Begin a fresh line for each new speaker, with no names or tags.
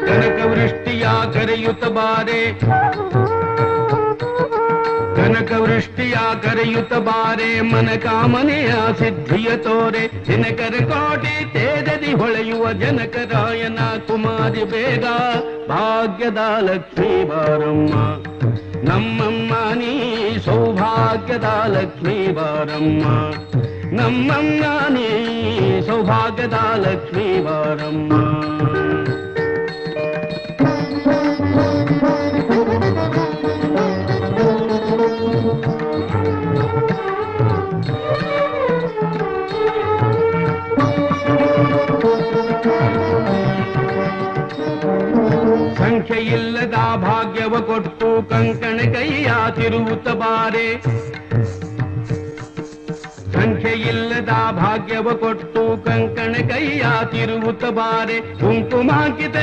ಕನಕವೃಷ್ಟಿಯ ಕರೆಯುತ್ತ ಬಾರೆ ಕನಕವೃಷ್ಟಿಯ ಕರೆಯುತ್ತ ಬಾರೆ ಮನ ಕಾಮನೆಯ ಸಿದ್ಧಿಯ ತೋರೆ ದಿನಕರ ಕೋಟಿ ತೇಜದಿ ಹೊಳೆಯುವ ಜನಕರಾಯನ ಕುಮಾರಿ ಬೇಗ ಭಾಗ್ಯದ ಲಕ್ಷ್ಮೀ ಬಾರಮ್ಮ ನಮ್ಮಮ್ಮ ನೀ ಸೌಭಾಗ್ಯದ ಲಕ್ಷ್ಮೀ ಬಾರಮ್ಮ ನಮ್ಮಮ್ಮ ನೀ ಸೌಭಾಗ್ಯದ ಲಕ್ಷ್ಮೀ ಬಾರಮ್ಮ ಸಂಖ್ಯೆಯಿಲ್ಲದ ಭಾಗ್ಯವ ಕೊಟ್ಟು ಕಂಕಣ ಕೈಯ ತಿರುವುತ್ತ ಬಾರೆ ಸಂಖ್ಯೆಯಿಲ್ಲದ ಭಾಗ್ಯವ ಕೊಟ್ಟು ಕಂಕಣ ಕೈಯ ತಿರುವುತ್ತ ಬಾರೆ ಕುಂಕುಮಾಂಕಿತ